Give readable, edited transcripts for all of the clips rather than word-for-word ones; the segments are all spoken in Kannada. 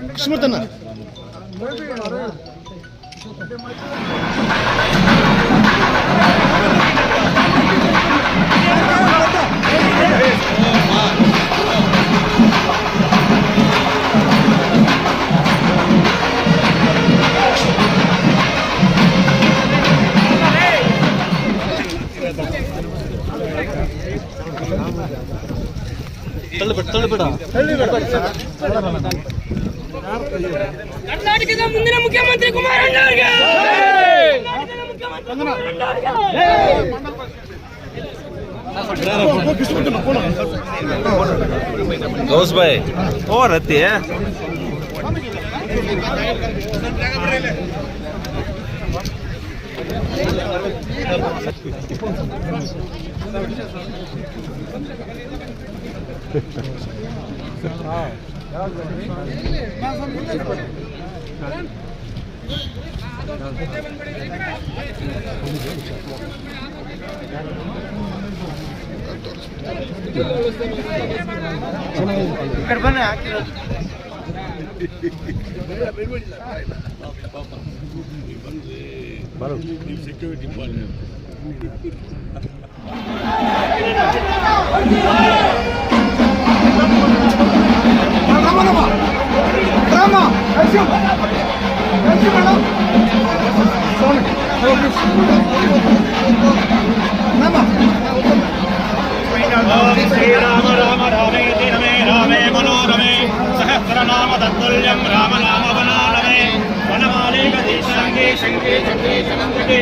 కృష్ణమూర్తన్న ಕರ್ನಾಟಕದ ಮುಂದಿನ ಮುಖ್ಯಮಂತ್ರಿ ಕುಮಾರಣ್ಣ ಅವರಿಗೆ गौस भाई और रहती है ఇక్కడ ಬನ್ನಿ ಹಾಕಿರೋದು ಸೆಕ್ಯೂರಿಟಿ श्री राम राम रामेति रमे रामे मनोरमे सहस्रनाम तत्तुल्यं राम नाम वनारमे वनमाले गतिशङ्गे शङ्के चक्रे चक्रके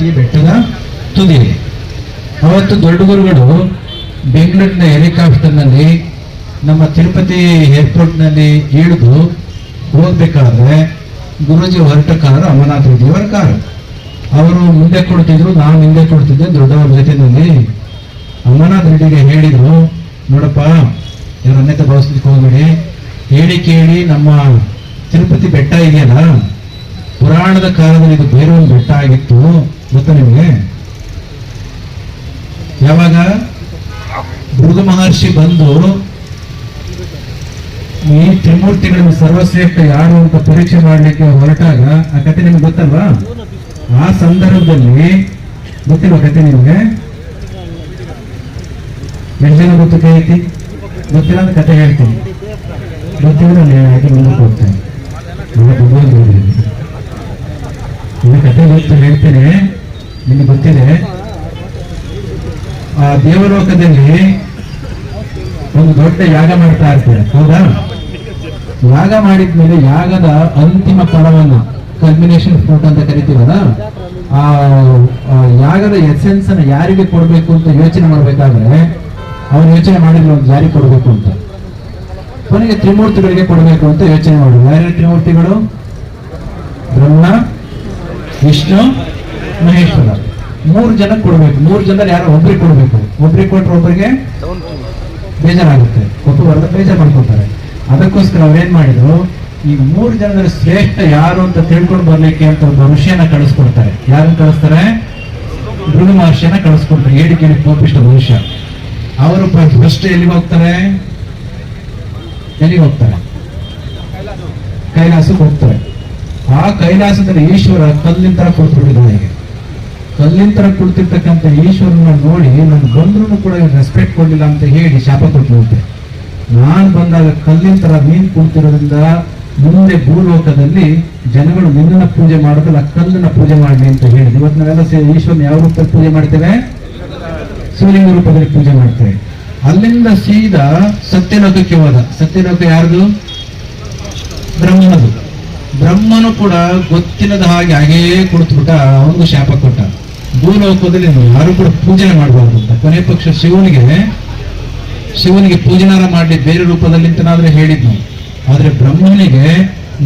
ತಿರುಪತಿ ಬೆಟ್ಟದ ತುದಿಯಲ್ಲಿ. ಅವತ್ತು ದೊಡ್ಡ ಗುರುಗಳು ಬೆಂಗಳೂರಿನ ಹೆಲಿಕಾಪ್ಟರ್ನಲ್ಲಿ ನಮ್ಮ ತಿರುಪತಿ ಏರ್ಪೋರ್ಟ್ನಲ್ಲಿ ಇಳಿದು ಹೋಗ್ಬೇಕಾದ್ರೆ ಗುರೂಜಿ ಹೊರಟ ಕಾರು ಅಮರನಾಥ ರೆಡ್ಡಿಯವರ ಕಾರು. ಅವರು ಮುಂದೆ ಕೊಡ್ತಿದ್ರು, ನಾನು ಹಿಂದೆ ಕೊಡ್ತಿದ್ದೆ ದೊಡ್ಡವರ ಜೊತೆಯಲ್ಲಿ. ಅಮರನಾಥ ರೆಡ್ಡಿಗೆ ಹೇಳಿದ್ರು, ನೋಡಪ್ಪ ಯಾರು ಅನ್ಯತೆ ಭಾವಿಸ್ಲಿಕ್ಕೆ ಹೋಗ್ಬೇಡಿ, ಹೇಳಿ ಕೇಳಿ ನಮ್ಮ ತಿರುಪತಿ ಬೆಟ್ಟ ಇದೆಯಲ್ಲ, ಪುರಾಣದ ಕಾಲದಲ್ಲಿ ಇದು ಬೇರೆ ಒಂದು ಬೆಟ್ಟ ಆಗಿತ್ತು ಗೊತ್ತಾ ನಿಮಗೆ? ಯಾವಾಗ ಭೃಗು ಮಹರ್ಷಿ ಬಂದು ಈ ತ್ರಿಮೂರ್ತಿಗಳನ್ನು ಸರ್ವಶ್ರೇಷ್ಠ ಯಾರು ಅಂತ ಪರೀಕ್ಷೆ ಮಾಡಲಿಕ್ಕೆ ಹೊರಟಾಗ, ಆ ಕತೆ ನಿಮ್ಗೆ ಗೊತ್ತಲ್ವಾ? ಆ ಸಂದರ್ಭದಲ್ಲಿ ಗೊತ್ತಿಲ್ವ ಕತೆ ನಿಮ್ಗೆ? ಎಷ್ಟು ಜನ ಗೊತ್ತು ಕೈ ಐತಿ? ಗೊತ್ತಿಲ್ಲ ಅಂದ್ರೆ ಕತೆ ಹೇಳ್ತೀನಿ, ಗೊತ್ತಿಲ್ಲ ಹಾಗೆ ಮುಂದಕ್ಕೆ ಹೋಗ್ತೇನೆ. ಇದು ಕತೆ ಗೊತ್ತು ಹೇಳ್ತೇನೆ, ನಿಮ್ಗೆ ಗೊತ್ತಿದೆ. ಆ ದೇವಲೋಕದಲ್ಲಿ ಒಂದು ದೊಡ್ಡ ಯಾಗ ಮಾಡ್ತಾ ಇರ್ತಾರೆ, ಹೌದಾ? ಯಾಗ ಮಾಡಿದ್ಮೇಲೆ ಯಾಗದ ಅಂತಿಮ ಫಲವನ್ನ ಕಲ್ಮಿನೇಷನ್ ಫ್ರೂಟ್ ಅಂತ ಕರಿತೀವಲ್ಲ, ಆ ಯಾಗದ ಎಸೆನ್ಸ್ ಅನ್ನ ಯಾರಿಗೆ ಕೊಡ್ಬೇಕು ಅಂತ ಯೋಚನೆ ಮಾಡ್ಬೇಕಾದ್ರೆ ಅವ್ರು ಯೋಚನೆ ಮಾಡಿದ್ರು ಒಂದು ಯಾರಿಗೆ ಕೊಡ್ಬೇಕು ಅಂತ. ಕೊನೆಗೆ ತ್ರಿಮೂರ್ತಿಗಳಿಗೆ ಕೊಡಬೇಕು ಅಂತ ಯೋಚನೆ ಮಾಡಿದ್ರು. ಯಾರ್ಯಾರು ತ್ರಿಮೂರ್ತಿಗಳು? ಬ್ರಹ್ಮ, ವಿಷ್ಣು, ಮಹೇಶ್ವರ. 3 ಜನಕ್ಕೆ ಕೊಡ್ಬೇಕು. 3 ಜನ ಯಾರೋ ಒಬ್ರಿಗೆ ಕೊಡ್ಬೇಕು. ಒಬ್ರಿಗೆ ಕೊಟ್ಟರೆ ಒಬ್ಬರಿಗೆ ಬೇಜಾರಾಗುತ್ತೆ, ಒಬ್ಬರು ಬೇಜಾರು ಮಾಡ್ಕೊತಾರೆ. ಅದಕ್ಕೋಸ್ಕರ ಅವ್ರೇನ್ ಮಾಡಿದ್ರು, ಈ 3 ಜನದಲ್ಲಿ ಶ್ರೇಷ್ಠ ಯಾರು ಅಂತ ತಿಳ್ಕೊಂಡು ಬರ್ಲಿಕ್ಕೆ ಅಂತ ಒಬ್ಬ ಋಷಿಯನ್ನ ಕಳಿಸ್ಕೊಡ್ತಾರೆ. ಯಾರನ್ನ ಕಳಿಸ್ತಾರೆ? ಭೃಗು ಮಹರ್ಷಿಯನ್ನ ಕಳಿಸ್ಕೊಡ್ತಾರೆ. ಏಡಿ ಕೇಳಿ ಕೋಪಿಷ್ಟ ಮನುಷ್ಯ. ಅವರು ಫಸ್ಟ್ ಎಲ್ಲಿಗೆ ಹೋಗ್ತಾರೆ? ಕೈಲಾಸಕ್ಕೆ ಹೋಗ್ತಾರೆ. ಆ ಕೈಲಾಸದಲ್ಲಿ ಈಶ್ವರ ಕಲ್ಲಿನ ತರ ಕೊಡ್ತಿದ್ದಾನೆ. ಕಲ್ಲಿನ ತರ ಕೊಡ್ತಿರ್ತಕ್ಕಂಥ ಈಶ್ವರನ ನೋಡಿ ನಾನು ಬಂದ್ರು ಕೂಡ ರೆಸ್ಪೆಕ್ಟ್ ಕೊಡ್ಲಿಲ್ಲ ಅಂತ ಹೇಳಿ ಶಾಪ ಕೊಟ್ಟಿರುತ್ತೆ. ನಾನು ಬಂದಾಗ ಕಲ್ಲಿನ ತರ ನೀನ್ ಕೊಡ್ತಿರೋದ್ರಿಂದ ಮುಂದೆ ಭೂಲೋಕದಲ್ಲಿ ಜನಗಳು ನಿನ್ನನ್ನ ಪೂಜೆ ಮಾಡೋದಲ್ಲ, ಕಲ್ಲನ್ನ ಪೂಜೆ ಮಾಡಲಿ ಅಂತ ಹೇಳಿ ಇವತ್ತು ನಾವೆಲ್ಲ ಈಶ್ವರನ ಯಾವ ರೂಪದಲ್ಲಿ ಪೂಜೆ ಮಾಡ್ತೇವೆ? ಶಿವಲಿಂಗ ರೂಪದಲ್ಲಿ ಪೂಜೆ ಮಾಡ್ತೇವೆ. ಅಲ್ಲಿಂದ ಸೀದಾ ಸತ್ಯಲೋಕಕ್ಕೆ ಹೋದ. ಸತ್ಯಲೋಕ ಯಾರ್ದು? ಬ್ರಹ್ಮನದು. ಬ್ರಹ್ಮನು ಕೂಡ ಗೊತ್ತಿಲ್ಲದ ಹಾಗೆ ಕೊಡ್ತುಬಿಟ್ಟ, ಅವನಿಗೂ ಶಾಪ ಕೊಟ್ಟ. ಭೂಲೋಕದಲ್ಲಿ ಯಾರು ಕೂಡ ಪೂಜನೆ ಮಾಡಬಾರ್ದು ಅಂತ. ಕೊನೆ ಪಕ್ಷ ಶಿವನಿಗೆ ಪೂಜನಾರ ಮಾಡಲಿ ಬೇರೆ ರೂಪದಲ್ಲಿ ಅಂತನಾದ್ರೆ ಹೇಳಿದ್ನು. ಆದ್ರೆ ಬ್ರಹ್ಮನಿಗೆ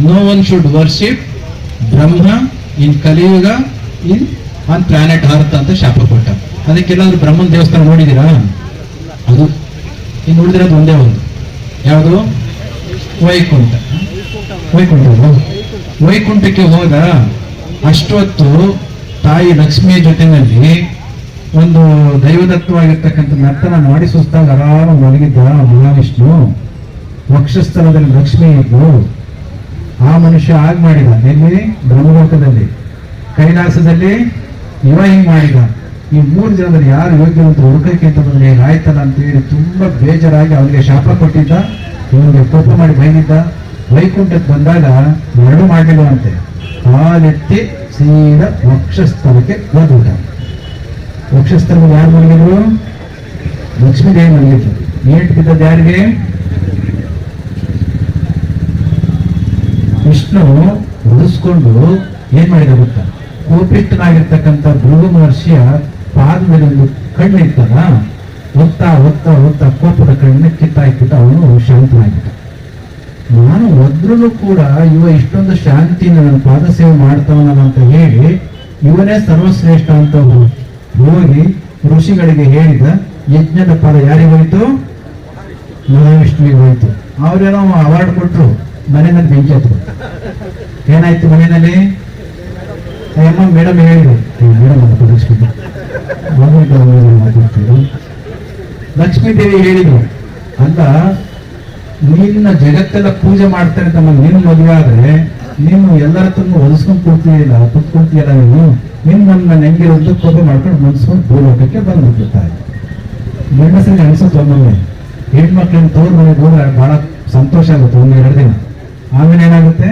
ನೋ ಒನ್ ಶುಡ್ ವರ್ಷಿಪ್ ಬ್ರಹ್ಮ ಇನ್ ಕಲಿಯುಗ ಇನ್ ಆನ್ ಪ್ಲಾನೆಟ್ ಅರ್ತ್ ಅಂತ ಶಾಪ ಕೊಟ್ಟ. ಅದಕ್ಕೆಲ್ಲಾದ್ರೂ ಬ್ರಹ್ಮನ ದೇವಸ್ಥಾನ ನೋಡಿದೀರಾ? ಅದು ಇನ್ನು ಉಳಿದಿರೋದು ಒಂದೇ ಒಂದು, ಯಾವುದು? ವೈಕುಂಠ. ವೈಕುಂಠಕ್ಕೆ ಹೋದ ಅಷ್ಟೊತ್ತು ತಾಯಿ ಲಕ್ಷ್ಮಿಯ ಜೊತೆನಲ್ಲಿ ಒಂದು ದೈವದತ್ತವಾಗಿರ್ತಕ್ಕಂಥ ನರ್ತನ ಮಾಡಿ ಸುಸ್ತಾಗಿ ಆರಾಮ ಮಲಗಿದ್ದ ಮಹಾವಿಷ್ಣು. ವಕ್ಷಸ್ಥಳದಲ್ಲಿ ಲಕ್ಷ್ಮಿ ಇದ್ದು ಆ ಮನುಷ್ಯ ಆಗ್ ಮಾಡಿದ. ಎಲ್ಲಿ? ಬ್ರಹ್ಮಲೋಕದಲ್ಲಿ. ಕೈಲಾಸದಲ್ಲಿ ಇವ ಹಿಂಗ್ ಮಾಡಿದ. ಈ 3 ಜನದಲ್ಲಿ ಯಾರು ಯೋಗ್ಯ ಅಂತ ಹುಡುಕಕ್ಕೆ ಅಂತ ಬಂದ್ರೆ ಹೇಗಾಯ್ತಲ್ಲ ಅಂತ ಹೇಳಿ ತುಂಬಾ ಬೇಜಾರಾಗಿ ಅವನಿಗೆ ಶಾಪ ಕೊಟ್ಟಿದ್ದ, ಇವನಿಗೆ ಕೋಪ ಮಾಡಿ ಬೈದಿದ್ದ. ವೈಕುಂಠಕ್ಕೆ ಬಂದಾಗ 2 ಮಾಡಲಿಲ್ಲವಂತೆ. ಕಾಲೆತ್ತಿ ಸೀದಾ ವಕ್ಷಸ್ಥಳಕ್ಕೆ ಹೋದ್ಬಿಟ್ಟ. ವಕ್ಷಸ್ಥಳದಲ್ಲಿ ಯಾರು ಮಲಗಿದ್ರು? ಲಕ್ಷ್ಮೀ ದೇವಿ ಮಲಗಿದ್ರು. ಏಟ್ ಬಿದ್ದದ್ದು ಯಾರಿಗೆ? ವಿಷ್ಣು ಉಳಿಸ್ಕೊಂಡು ಏನ್ ಮಾಡಿದ ಗೊತ್ತಾ? ಕೋಪಿಷ್ಟನಾಗಿರ್ತಕ್ಕಂಥ ಭೃಗು ಮಹರ್ಷಿಯ ಪಾದ ಮೇಲೆ ಒಂದು ಕಣ್ಣು ಇತ್ತಲ್ಲ, ಒತ್ತಾ ಕೋಪದ ಕಣ್ಣನ್ನ ಕಿತ್ತಾಕ್ಬಿಟ್ಟು ಅವನು ಶಾಂತನಾಗಿದ್ದ. ನಾನು ಒದ್ರೂ ಕೂಡ ಇವ ಇಷ್ಟೊಂದು ಶಾಂತಿನ ನನ್ನ ಪಾದ ಸೇವೆ ಮಾಡ್ತಾವನಲ್ಲ ಅಂತ ಹೇಳಿ ಇವನೇ ಸರ್ವಶ್ರೇಷ್ಠ ಅಂತ ಹೋಗಿ ಋಷಿಗಳಿಗೆ ಹೇಳಿದ. ಯಜ್ಞದ ಫಲ ಯಾರಿಗೆ ಹೋಯ್ತು? ಮಹಾವಿಷ್ಣುವಿಗೆ ಹೋಯ್ತು. ಅವ್ರೇನೋ ಅವಾರ್ಡ್ ಕೊಟ್ರು. ಮನೆಯಲ್ಲಿ ಬೆಂಕಿ ಹತ್ತು. ಏನಾಯ್ತು ಮನೆಯಲ್ಲಿ? ಅಮ್ಮ ಮೇಡಮ್ ಹೇಳಿದ್ರು, ಮೇಡಮ್ ಅಂತ ಲಕ್ಷ್ಮೀ ದೇವಿ ಹೇಳಿದ್ರು, ಅಲ್ಲ ನಿನ್ನ ಜಗತ್ತೆಲ್ಲ ಪೂಜೆ ಮಾಡ್ತಾರೆ ಅಂತ ನೀನು ಮದುವೆ ಆದ್ರೆ ನೀನು ಎಲ್ಲರ ತುಂಬ ಹೊಲಿಸ್ಕೊಂಡು ಕೊಡ್ತೀಯಲ್ಲ, ಕುತ್ಕೊಳ್ತೀಯಲ್ಲ, ನೀನು ನನ್ನ ನೆಂಗಿರೋದು ಕೋಪ ಮಾಡ್ಕೊಂಡು ಮುನ್ಸ್ಕೊಂಡು ಭೂಲೋಕಕ್ಕೆ ಬಂದ್ಬಿಡ್ತಾರೆ. ಗಂಡಸರಿಗೆ ಅನ್ಸುತ್ತೆ ಒಮ್ಮೊಮ್ಮೆ ಹೆಣ್ಮಕ್ಳನ್ನ ತೋರ್ ಮನೆಗೆ ಹೋದ್ರೆ ಬಹಳ ಸಂತೋಷ ಆಗುತ್ತೆ 1-2 ದಿನ. ಆಮೇಲೆ ಏನಾಗುತ್ತೆ?